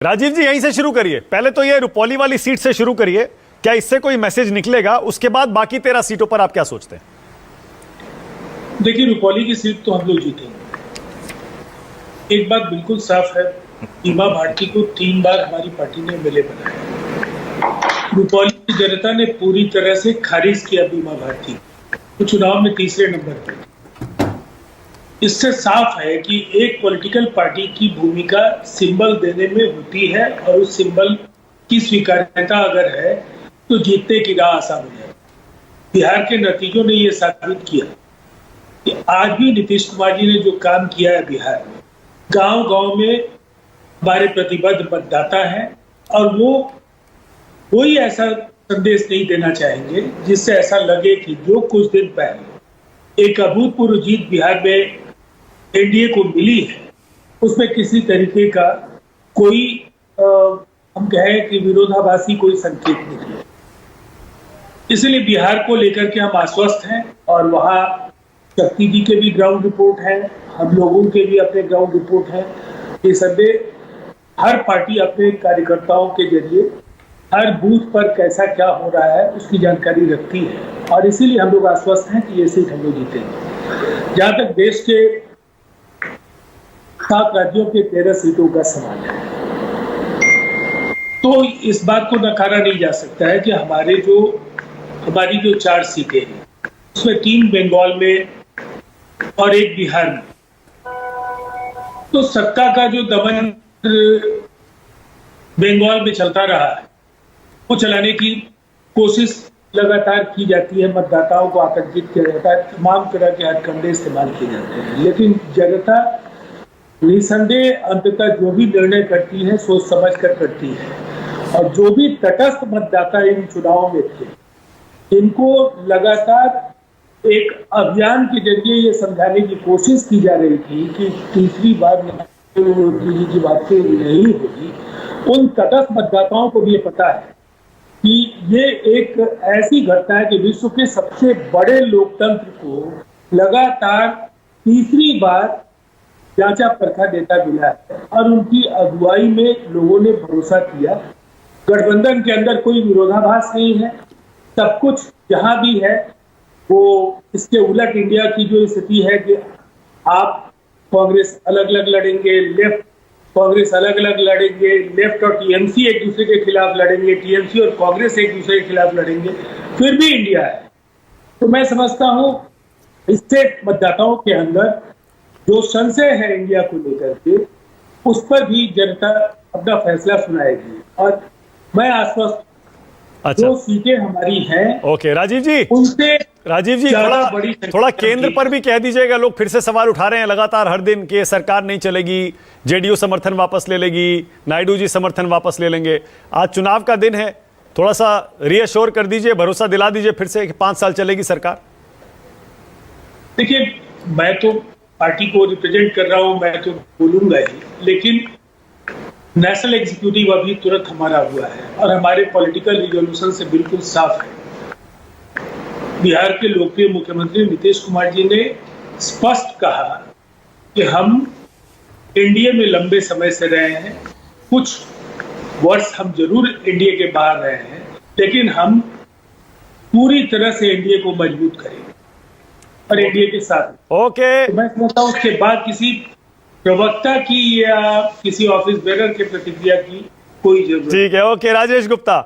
राजीव जी यहीं से शुरू करिए। पहले तो ये रुपौली वाली सीट से शुरू करिए। क्या इससे कोई मैसेज निकलेगा? उसके बाद बाकी 13 सीटों पर आप क्या सोचते हैं? देखिए, रुपौली की सीट तो हम लोग जीतेंगे। एक बात बिल्कुल साफ है, बीमा भारती को 3 बार हमारी पार्टी ने एमएलए बनाया। रुपौली की जनता ने पूरी तरह से खारिज किया बीमा भारती तो चुनाव में तीसरे नंबर पर। इससे साफ है कि एक पॉलिटिकल पार्टी की भूमिका सिंबल देने में होती है और उस सिंबल की स्वीकार्यता अगर है तो जीतने की राह आसान हो जाए। बिहार के नतीजों ने यह साबित किया कि आज भी नीतीश कुमार जी ने जो काम किया है बिहार में, गांव-गांव में हमारे प्रतिबद्ध मतदाता हैं और वो कोई ऐसा संदेश नहीं देना चाहेंगे जिससे ऐसा लगे कि जो कुछ दिन पहले एक अभूतपूर्व जीत बिहार में एनडीए को मिली है उसमें किसी तरीके का कोई हम कहें कि विरोधाभासी कोई संकेत निकले। इसलिए बिहार को लेकर के हम आश्वस्त हैं और वहाँ शक्ति जी के भी ग्राउंड रिपोर्ट है, हम लोगों के भी अपने ग्राउंड रिपोर्ट है। ये संदेह हर पार्टी अपने कार्यकर्ताओं के जरिए हर बूथ पर कैसा क्या हो रहा है उसकी जानकारी रखती है और इसीलिए हम लोग आश्वस्त हैं कि ये सीट हम लोग जीतेंगे। जहाँ तक देश के 7 राज्यों के 13 सीटों का सवाल है तो इस बात को नकारा नहीं जा सकता है कि हमारी जो 4 सीटें हैं उसमें 3 बंगाल में और 1 बिहार में, तो सत्ता का जो दमन बंगाल में चलता रहा है वो चलाने की कोशिश लगातार की जाती है। मतदाताओं को आकर्षित किया जाता है, तमाम तरह के हथकंडे इस्तेमाल किए जाते हैं, लेकिन जनता निसंदेह अंततः जो भी निर्णय करती है सोच समझ कर करती है। और जो भी तटस्थ मतदाता इन चुनावों में थे इनको लगातार एक अभियान के जरिए ये समझाने की कोशिश की जा रही थी कि तीसरी बार की बात नहीं होगी। उन तटस्थ मतदाताओं को भी ये पता है कि ये एक ऐसी घटना है कि विश्व के सबसे बड़े लोकतंत्र को लगातार तीसरी बार जांचा परखा नेता मिला है और उनकी अगुवाई में लोगों ने भरोसा किया। गठबंधन के अंदर कोई विरोधाभास नहीं है, सब कुछ जहां भी है वो इसके उलट इंडिया की जो स्थिति है कि आप कांग्रेस अलग अलग लड़ेंगे, लेफ्ट कांग्रेस अलग अलग लड़ेंगे, लेफ्ट और टीएमसी एक दूसरे के खिलाफ लड़ेंगे, टीएमसी और कांग्रेस एक दूसरे के खिलाफ लड़ेंगे, फिर भी इंडिया है। तो मैं समझता हूं इससे मतदाताओं के अंदर जो संशय है इंडिया को लेकर के उस पर भी जनता अपना फैसला सुनाएगी और मैं आश्वस्त जो सीटें हमारी हैं। ओके राजीव जी, थोड़ा केंद्र पर भी कह दीजिएगा। लोग फिर से सवाल उठा रहे हैं लगातार हर दिन कि सरकार नहीं चलेगी, जेडीयू समर्थन वापस ले लेगी, नायडू जी समर्थन वापस ले लेंगे। आज चुनाव का दिन है, थोड़ा सा रीअश्योर कर दीजिए, भरोसा दिला दीजिए फिर से कि 5 साल चलेगी सरकार। देखिए, मैं तो पार्टी को रिप्रेजेंट कर रहा हूं, मैं तो बोलूंगा ही, लेकिन नेशनल एग्जीक्यूटिव अभी तुरंत हमारा हुआ है और हमारे पॉलिटिकल रिजोल्यूशन से बिल्कुल साफ है। बिहार के लोकप्रिय मुख्यमंत्री नीतीश कुमार जी ने स्पष्ट कहा कि हम एनडीए में लंबे समय से रहे हैं, कुछ वर्ष हम जरूर एनडीए के बाहर रहे हैं, लेकिन हम पूरी तरह से एनडीए को मजबूत करेंगे और एनडीए के साथ। ओके, तो मैं समझता हूं उसके बाद किसी प्रवक्ता की या किसी ऑफिस बेरर के प्रतिक्रिया की कोई जरूरत। ठीक है, ओके राजेश गुप्ता।